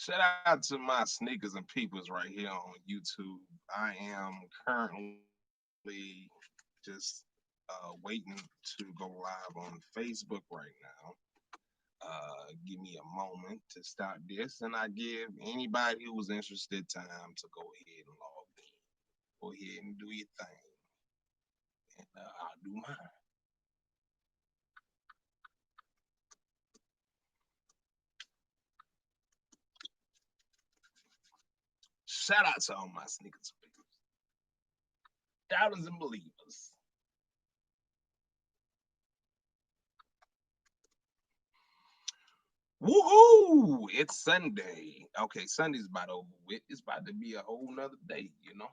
Shout out to my sneakers and peoples right here on YouTube. I am currently just waiting to go live on Facebook right now. Give me a moment to start this, and I give anybody who was interested time to go ahead and log in. Go ahead and do your thing, and I'll do mine. Shout out to all my sneakers and peoples, doubters and believers. Woohoo! It's Sunday. Okay, Sunday's about over with. It's about to be a whole nother day, you know?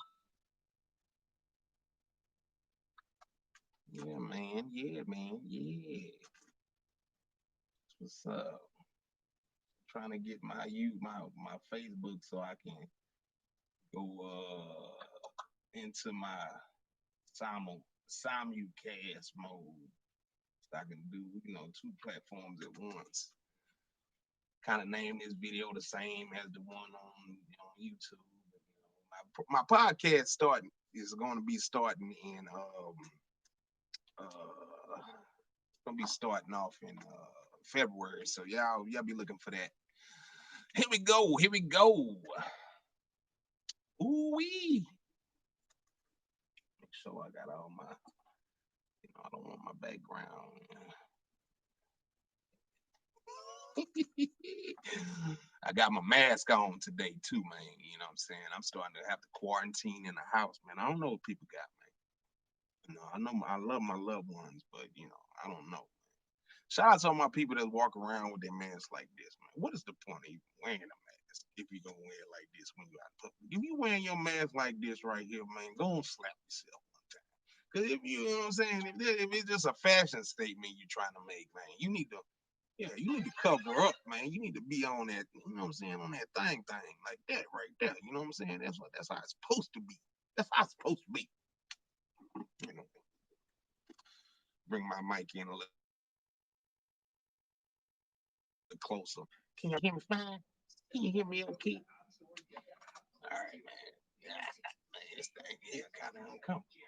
Yeah, man. Yeah, man. Yeah. What's up? Trying to get my Facebook so I can go into my simulcast mode. So I can do, two platforms at once. Kind of name this video the same as the one on YouTube. My podcast starting is going to be starting in gonna be starting off in February. So y'all be looking for that. Here we go. Here we go. Ooh wee. Make sure I got all my. I don't want my background. I got my mask on today too, man. You know what I'm saying? I'm starting to have to quarantine in the house, man. I don't know what people got, man. I know I love my loved ones, but I don't know. Shout out to all my people that walk around with their masks like this, man. What is the point of even wearing a mask if you gonna wear it like this when you out public? If you wearing your mask like this right here, man, go and slap yourself one time. Cause if you know what I'm saying, if it's just a fashion statement you're trying to make, man, you need to cover up, man. You need to be on that, you know what I'm saying, on that thing like that right there. You know what I'm saying? That's how it's supposed to be. That's how it's supposed to be. You know, bring my mic in a little closer. Can you hear me fine? Can you hear me okay? All right, man. Yeah, man, this thing here kind of uncomfortable.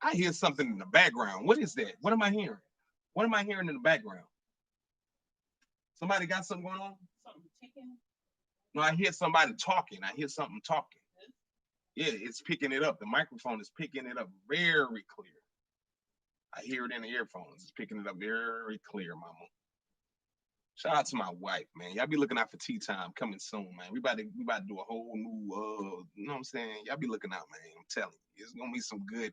I hear something in the background. What is that? What am I hearing? What am I hearing in the background? Somebody got something going on? Something ticking? No, I hear somebody talking. I hear something talking. Yeah, it's picking it up. The microphone is picking it up very clear. I hear it in the earphones. It's picking it up very clear, mama. Shout out to my wife, man. Y'all be looking out for tea time coming soon, man. We about to do a whole new you know what I'm saying? Y'all be looking out, man. I'm telling you. It's gonna be some good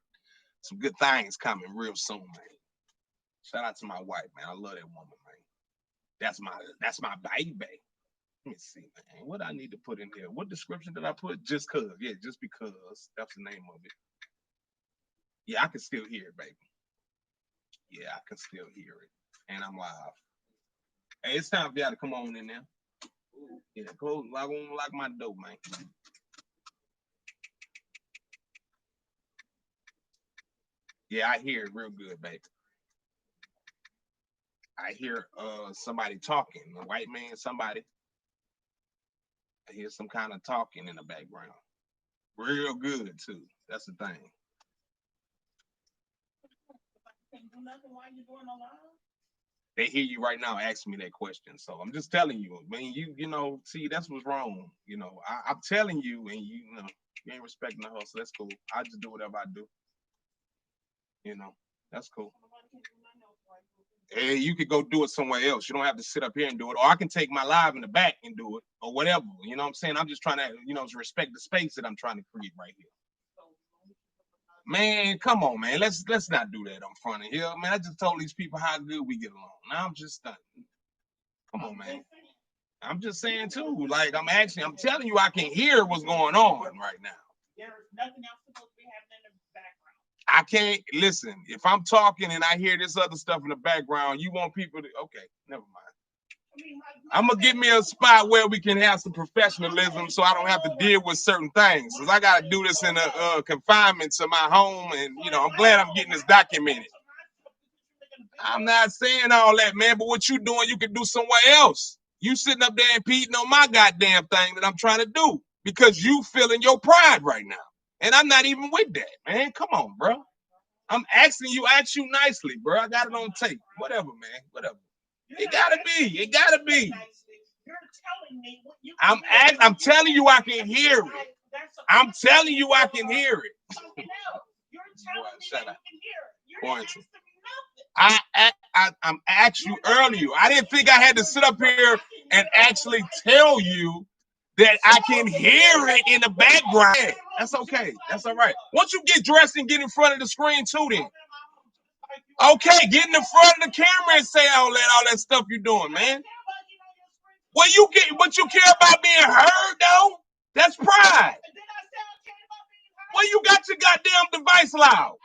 things coming real soon, man. Shout out to my wife, man. I love that woman, man. That's my baby. Let me see, man. What I need to put in here? What description did I put? Just cause. Yeah, just because. That's the name of it. Yeah, I can still hear it, baby. Yeah, I can still hear it. And I'm live. Hey, it's time for y'all to come on in there. Yeah, close. Lock my door, man. Yeah, I hear it real good, baby. I hear somebody talking, a white man, somebody. I hear some kind of talking in the background. Real good too. That's the thing. They hear you right now asking me that question. So I'm just telling you, man, see, that's what's wrong. I'm telling you, and you ain't respecting the hustle. That's cool. I just do whatever I do. You know, that's cool. Hey, you could go do it somewhere else. You don't have to sit up here and do it. Or I can take my live in the back and do it, or whatever. You know what I'm saying? I'm just trying to, respect the space that I'm trying to create right here. Man, come on, man. Let's not do that in front of here, man. I just told these people how good we get along. Now I'm just done. Come on, man. I'm just saying too. Like I'm telling you, I can hear what's going on right now. There's nothing else supposed to be happening in the background. I can't listen. If I'm talking and I hear this other stuff in the background, you want people to okay, never mind. I'm gonna give me a spot where we can have some professionalism, so I don't have to deal with certain things. Cause I gotta do this in a confinement to my home, and I'm glad I'm getting this documented. I'm not saying all that, man. But what you doing, you can do somewhere else. You sitting up there impeding on my goddamn thing that I'm trying to do because you feeling your pride right now. And I'm not even with that, man. Come on, bro. I'm asking you, ask you nicely, bro. I got it on tape. Whatever, man. Whatever. It gotta be. It gotta be. I'm telling you I can hear it. I'm telling you I can hear it. Boy, shut up. Pointer. I'm asked you earlier. I didn't think I had to sit up here and actually tell you that I can hear it in the background. That's okay. That's all right. Once you get dressed and get in front of the screen too, then. Okay, get in the front of the camera and say all that stuff you're doing, man. Well, but you care about being heard though. That's pride. Well, you got your goddamn device loud.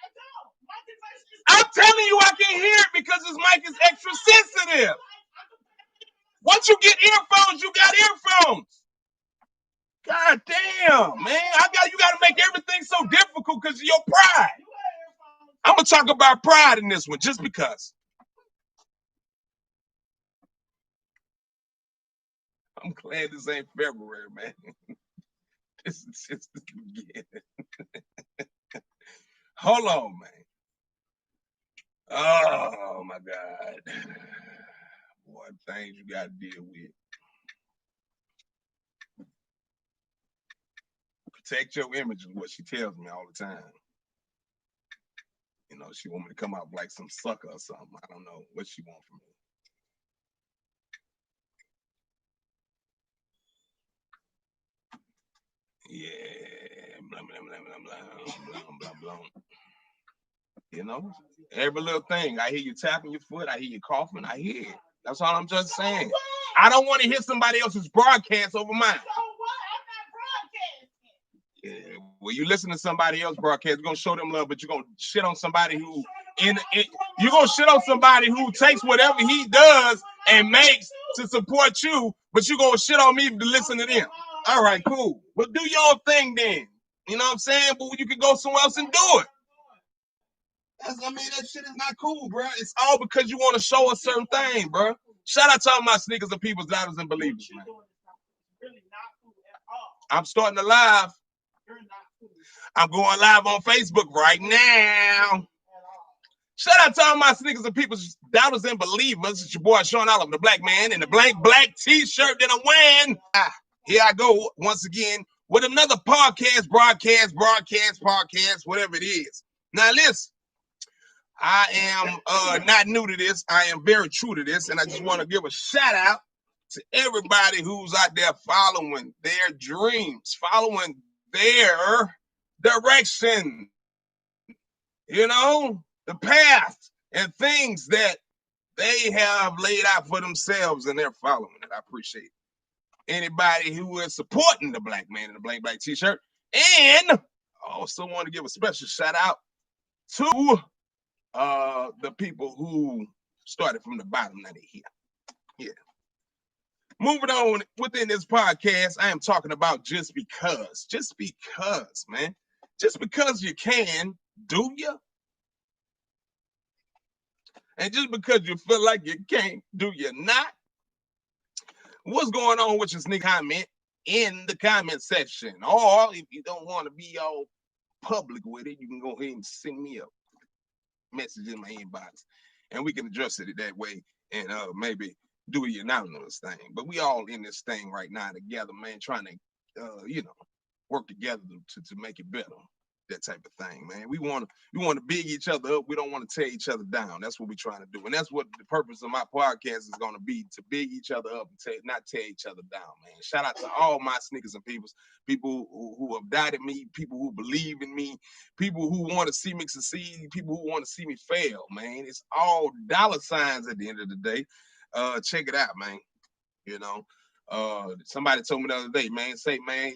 I'm telling you I can hear it because this mic is extra sensitive. Once you get earphones, you got earphones. God damn, man. You gotta make everything so difficult because of your pride. I'm gonna talk about pride in this one just because. I'm glad this ain't February, man. This is just the beginning. Hold on, man. Oh my God. What things you gotta deal with. Protect your image is what she tells me all the time. You know, she want me to come out like some sucker or something. I don't know what she want from me. Yeah, blah, blah, blah, blah, blah, blah, blah, blah. You know, every little thing. I hear you tapping your foot. I hear you coughing. I hear it. That's all I'm just saying. I don't want to hear somebody else's broadcast over mine. Yeah, well, you listen to somebody else broadcast, you're gonna show them love, but you're gonna shit on somebody who you're gonna shit on somebody who takes whatever he does and makes to support you, but you're gonna shit on me to listen to them. All right, cool. Well, do your thing then. You know what I'm saying? But you can go somewhere else and do it. That shit is not cool, bro. It's all because you want to show a certain thing, bro. Shout out to all my sneakers and people's doubters and believers, man. I'm starting to live. I'm going live on Facebook right now. Shout out to all my sneakers and people's doubters and believers. It's your boy Sean Oliver, the black man, in the blank black t-shirt that I'm wearing. Here I go once again with another podcast, broadcast, whatever it is. Now listen, I am not new to this. I am very true to this, and I just want to give a shout out to everybody who's out there following their dreams, following their direction, you know, the path and things that they have laid out for themselves, and they're following it. I appreciate anybody who is supporting the black man in the blank black t-shirt. And I also want to give a special shout out to the people who started from the bottom. Now they're here. Yeah. Moving on within this podcast, I am talking about just because. Just because, man. Just because you can, do you? And just because you feel like you can't, do you not? What's going on with your sneak comment in the comment section? Or if you don't want to be all public with it, you can go ahead and send me a message in my inbox and we can address it that way and maybe do an anonymous thing. But we all in this thing right now together, man, trying to work together to make it better. That type of thing, man. We want to big each other up. We don't want to tear each other down. That's what we're trying to do, and that's what the purpose of my podcast is going to be: to big each other up and not tear each other down, man. Shout out to all my sneakers and people who have doubted me, people who believe in me, people who want to see me succeed, people who want to see me fail, man. It's all dollar signs at the end of the day. Check it out, man. You know. Somebody told me the other day, man,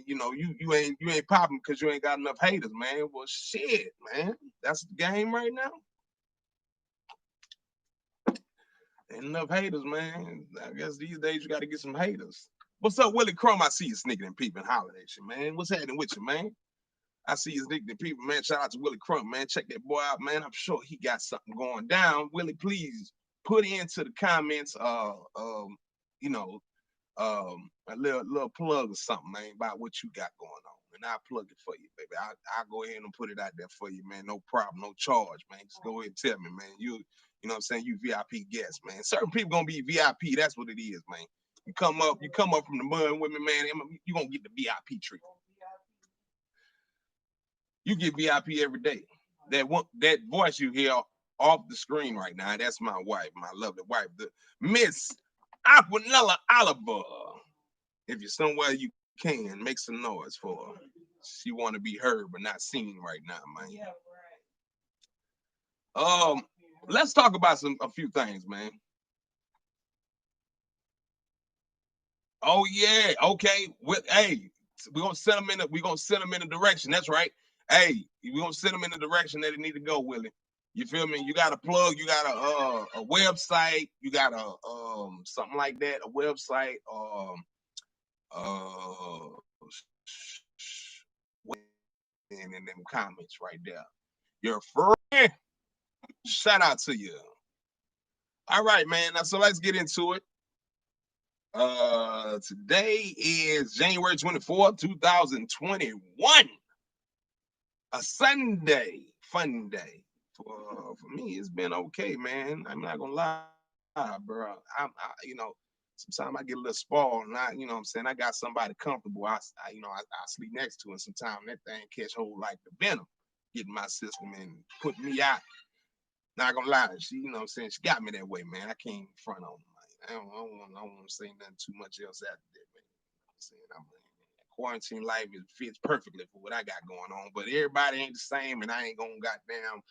you ain't popping because you ain't got enough haters, man. Well, shit, man, that's the game right now. Ain't enough haters, man. I guess these days you got to get some haters. What's up, Willie Crum? I see you sneaking and peeping, hollering at you, man. What's happening with you, man? I see you sneaking and peeping, man. Shout out to Willie Crum, man. Check that boy out, man. I'm sure he got something going down. Willie, please put into the comments, a little plug or something, man, about what you got going on. And I'll plug it for you, baby. I'll go ahead and put it out there for you, man. No problem, no charge, man. Just go ahead and tell me, man. You know what I'm saying? You VIP guest, man. Certain people gonna be VIP. That's what it is, man. You come up from the mud with me, man. You gonna get the VIP treatment. You get VIP every day. That voice you hear off the screen right now, that's my wife, my lovely wife, the Miss Aquanella Oliver. If you're somewhere you can, make some noise for her. She want to be heard but not seen right now, man. Let's talk about a few things, man. Oh yeah, okay. Hey, we're gonna send them in a direction. That's right. Hey, we're gonna send them in the direction that they need to go, Willie. You feel me? You got a plug, you got a website, you got a something like that, a website, in them comments right there. Your friend. Shout out to you. All right, man. Now, so let's get into it. Today is January 24th, 2021. A Sunday, fun day. For me, it's been okay, man. I'm not gonna lie, bro. Sometimes I get a little spoiled, and you know what I'm saying, I got somebody comfortable. I sleep next to, and sometimes that thing catch hold like the venom, getting my system and putting me out. Not gonna lie, she, you know what I'm saying, she got me that way, man. I can't front on her. I don't want to say nothing too much else after that, man. You know what I'm saying, quarantine life fits perfectly for what I got going on, but everybody ain't the same, and I ain't gonna goddamn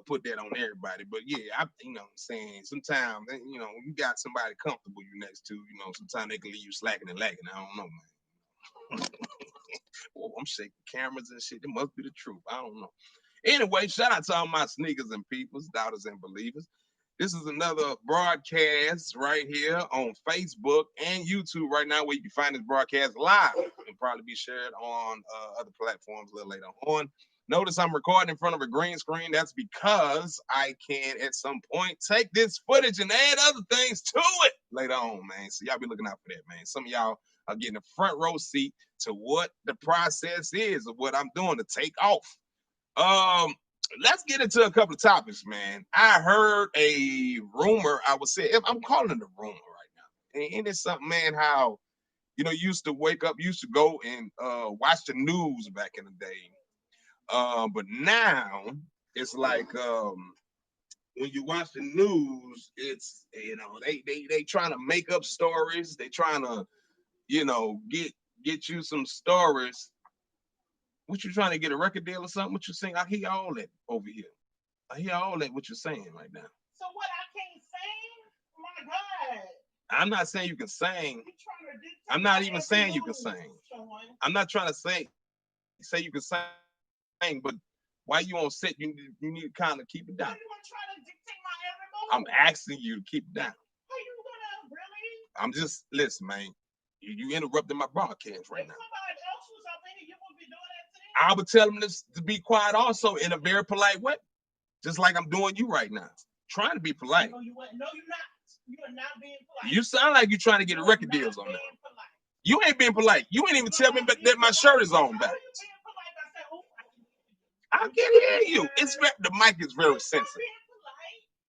put that on everybody. But yeah, you know what I'm saying, sometimes, you know, you got somebody comfortable you next to, you know, sometimes they can leave you slacking and lagging. I don't know, man. Oh, I'm shaking cameras and shit. It must be the truth. I don't know. Anyway, shout out to all my sneakers and peoples, doubters and believers. This is another broadcast right here on Facebook and YouTube right now, where you can find this broadcast live and probably be shared on other platforms a little later on. Notice I'm recording in front of a green screen. That's because I can, at some point, take this footage and add other things to it later on, man. So y'all be looking out for that, man. Some of y'all are getting a front row seat to what the process is of what I'm doing to take off. Let's get into a couple of topics, man. I heard a rumor. I would say, I'm calling it a rumor right now, and it's something, man. How, you know, used to wake up, used to go and watch the news back in the day, but now it's like when you watch the news, it's, you know, they trying to make up stories. They trying to, you know, get you some stories. What you trying to get, a record deal or something? What you saying? I hear all that over here. I hear all that what you're saying right now. So what, I can't sing? My God. I'm not saying you can sing. I'm not even saying you can sing. I'm not trying to say you can sing, but why you on set? You need to kind of keep it down. You want to try to dictate my every move? I'm asking you to keep it down. Are you gonna really? I'm just, listen, man. You interrupting my broadcast right now. Somebody else was up in here, you won't be doing that to them? I would tell them to be quiet also, in a very polite way. Just like I'm doing you right now. Trying to be polite. No, you are not. You are not being polite. You sound like you're trying to get record deals on that. You ain't being polite. You ain't even tell me that my shirt is on back. I can't hear you. The mic is very sensitive.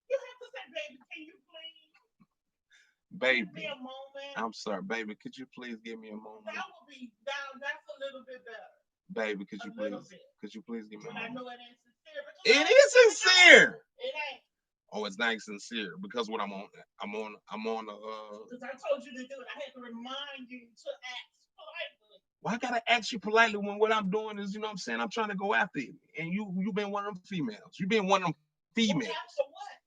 You have to say, baby, can you please? Baby. Give me a moment. I'm sorry, baby. Could you please give me a moment? That will be down. That's a little bit better. Baby, could you please give me a moment? I know it ain't sincere. It is sincere. It ain't. Oh, it's not sincere because what I'm on. Because I told you to do it. I had to remind you to ask politely. Why I gotta ask you politely when what I'm doing is, you know what I'm saying, I'm trying to go after you, and you've been one of them females. You've been one of them females. Go after what?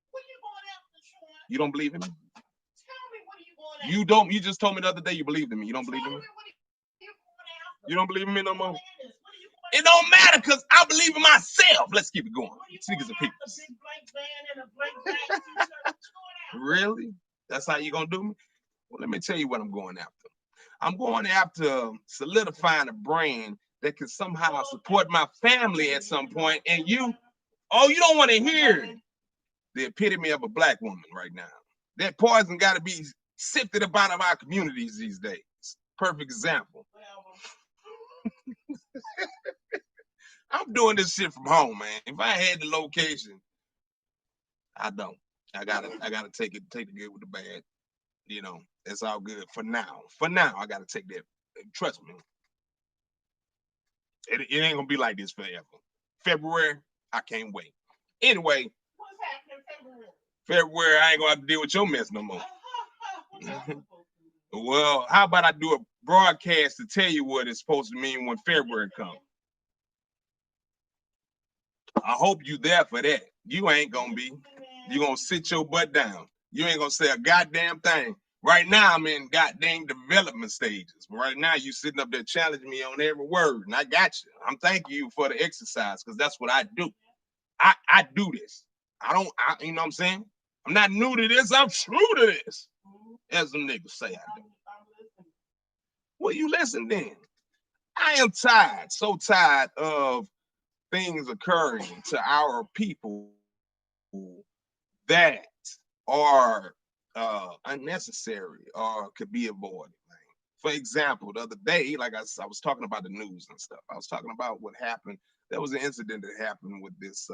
What are you going after, Sean? You don't believe in me? Tell me, what are you going after? You don't. You just told me the other day you believed in me. You don't believe in me? What are you going after? You don't believe in me no more? It don't matter because I believe in myself. Let's keep it going. Sneakers and people. Really? That's how you gonna do me? Well, let me tell you what I'm going after. I'm going after solidifying a brand that can somehow support my family at some point. And you don't want to hear the epitome of a black woman right now. That poison got to be sifted up out of our communities these days. Perfect example. I'm doing this shit from home, man. If I had the location, I don't. I gotta take the good with the bad. You know, it's all good for now. For now, I gotta take that. Trust me. It ain't gonna be like this forever. February, I can't wait. Anyway, What's happening February? February, I ain't gonna have to deal with your mess no more. Well, how about I do a broadcast to tell you what it's supposed to mean when February comes? I hope you there for that. You ain't gonna be. You gonna sit your butt down. You ain't gonna say a goddamn thing. Right now, I'm in goddamn development stages. Right now, you sitting up there challenging me on every word, and I got you. I'm thanking you for the exercise because that's what I do. I do this. You know what I'm saying? I'm not new to this. I'm true to this. As some niggas say I do. Well, you listen then. I am tired, so tired of things occurring to our people that are unnecessary or could be avoided. Man. For example, the other day, like I was talking about the news and stuff. I was talking about what happened. There was an incident that happened with this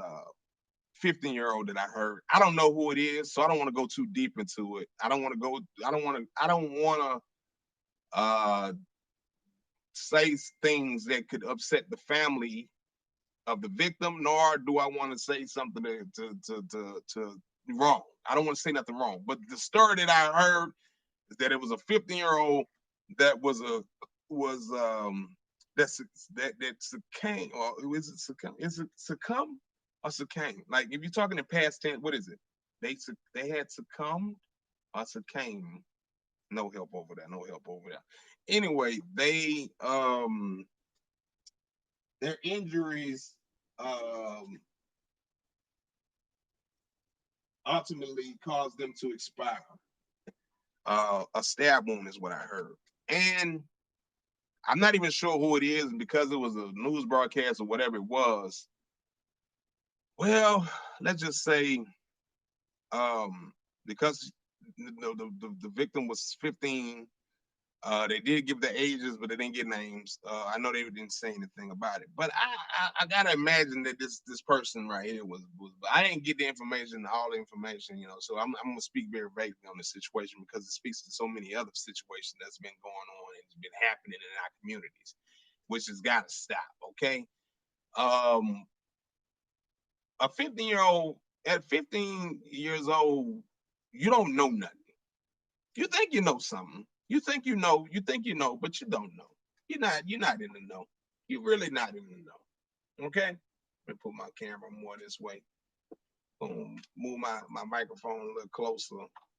15-year-old that I heard. I don't know who it is, so I don't want to go too deep into it. I don't want to say things that could upset the family of the victim, nor do I want to say something to wrong. I don't want to say nothing wrong. But the story that I heard is that it was a 15-year-old that that succumbed, or is it succumb? Is it succumb or succumb? Like if you're talking in past tense, what is it? They had succumbed or succumbed. No help over there. No help over there. Anyway, their injuries ultimately caused them to expire. A stab wound is what I heard. And I'm not even sure who it is because it was a news broadcast or whatever it was. Well, let's just say because the victim was 15, they did give the ages, but they didn't get names. I know they didn't say anything about it, but I gotta imagine that this person right here was. I didn't get the information, all the information, you know. So I'm gonna speak very vaguely on the situation because it speaks to so many other situations that's been going on and it's been happening in our communities, which has got to stop. Okay, a 15-year-old at 15 years old, you don't know nothing. You think you know something. You think you know, but you don't know. You're not in the know. You're really not in the know. Okay? Let me put my camera more this way. Boom. Move my microphone a little closer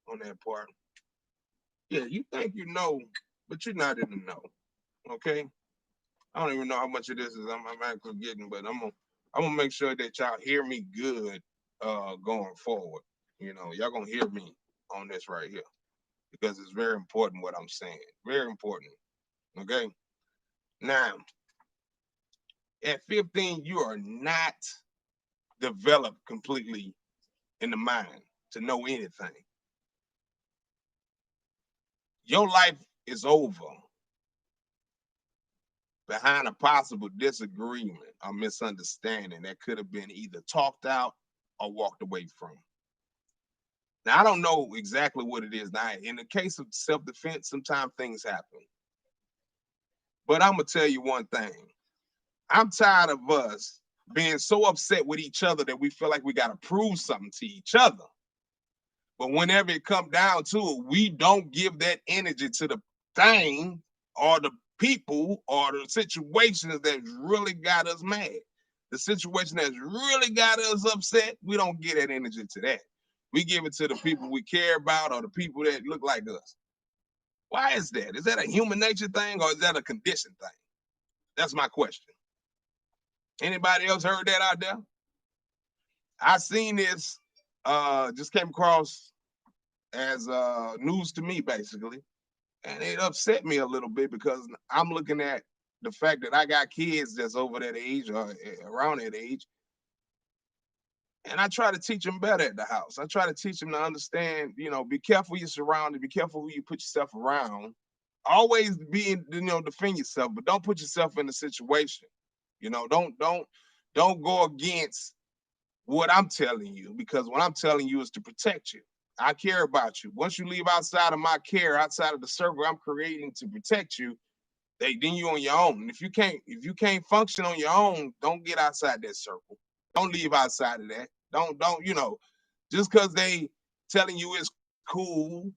on that part. Yeah, you think you know, but you're not in the know. Okay? I don't even know how much of this is I'm actually getting, but I'm gonna make sure that y'all hear me good going forward. You know, y'all gonna hear me on this right here. Because it's very important what I'm saying. Very important. Okay. Now, at 15, you are not developed completely in the mind to know anything. Your life is over behind a possible disagreement or misunderstanding that could have been either talked out or walked away from. Now, I don't know exactly what it is. Now, in the case of self-defense, sometimes things happen. But I'm going to tell you one thing. I'm tired of us being so upset with each other that we feel like we got to prove something to each other. But whenever it comes down to it, we don't give that energy to the thing or the people or the situations that really got us mad. The situation that's really got us upset, we don't give that energy to that. We give it to the people we care about or the people that look like us. Why is that? Is that a human nature thing or is that a condition thing? That's my question. Anybody else heard that out there? I seen this, just came across as news to me, basically. And it upset me a little bit because I'm looking at the fact that I got kids that's over that age or around that age. And I try to teach them better at the house. I try to teach them to understand, be careful your surroundings, be careful who you put yourself around. Always defend yourself, but don't put yourself in a situation. Don't go against what I'm telling you, because what I'm telling you is to protect you. I care about you. Once you leave outside of my care, outside of the circle I'm creating to protect you, then you're on your own. And if you can't function on your own, don't get outside that circle. Don't leave outside of that. Don't just because they telling you it's cool,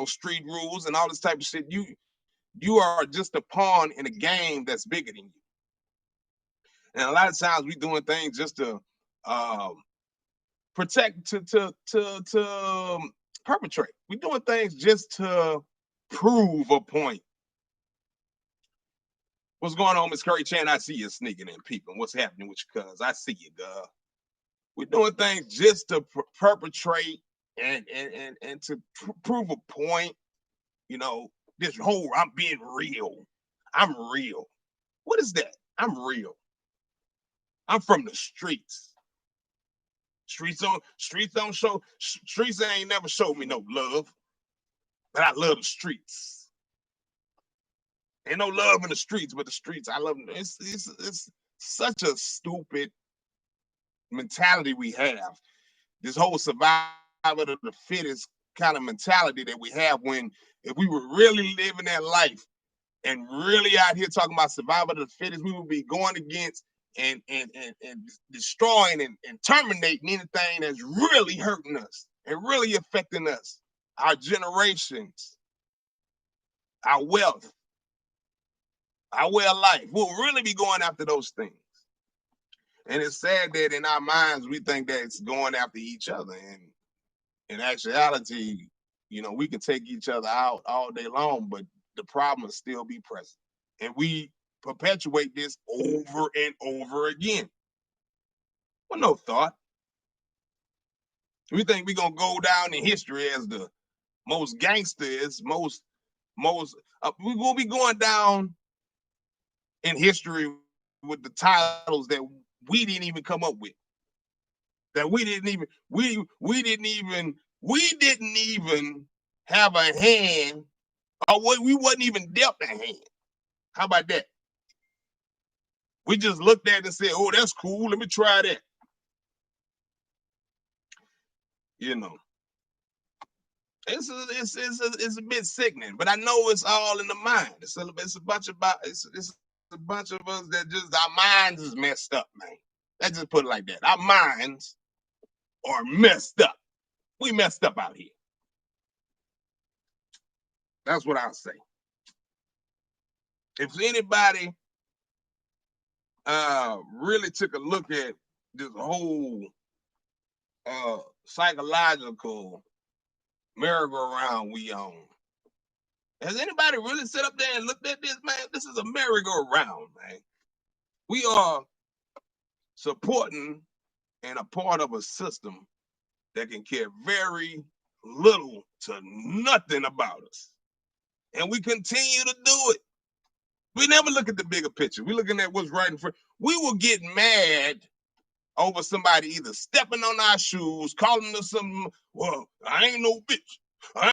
street rules and all this type of shit, you are just a pawn in a game that's bigger than you. And a lot of times we doing things just to protect, to perpetrate. We're doing things just to prove a point. What's going on, Miss Curry Chan? I see you sneaking in peeping. What's happening with you, cuz? I see you, girl. We're doing things just to perpetrate and to prove a point. This whole I'm being real. I'm real. What is that? I'm real. I'm from the streets. Streets don't show. Streets ain't never showed me no love, but I love the streets. Ain't no love in the streets, but the streets, I love them. It's such a stupid mentality we have. This whole survival of the fittest kind of mentality that we have, when if we were really living that life and really out here talking about survival of the fittest, we would be going against and destroying and terminating anything that's really hurting us and really affecting us, our generations, our wealth, our way of life. We'll really be going after those things. And it's sad that in our minds we think that it's going after each other, and in actuality, we can take each other out all day long, but the problem will still be present. And we perpetuate this over and over again. Well, no thought. We think we're going to go down in history as the most gangsters, we will be going down in history with the titles that we didn't even come up with. That we didn't even have a hand, or we wasn't even dealt a hand. How about that? We just looked at it and said, "Oh, that's cool. Let me try that." It's a bit sickening, but I know it's all in the mind. It's a bunch of us that just, our minds is messed up, man. Let's just put it like that. Our minds are messed up. We messed up out here. That's what I'll say. If anybody really took a look at this whole psychological merry-go-round we on, has anybody really sat up there and looked at this, man? This is a merry-go-round, man. We are supporting and a part of a system that can care very little to nothing about us. And we continue to do it. We never look at the bigger picture. We're looking at what's right in front. We will get mad over somebody either stepping on our shoes, calling us something. Well, I ain't no bitch.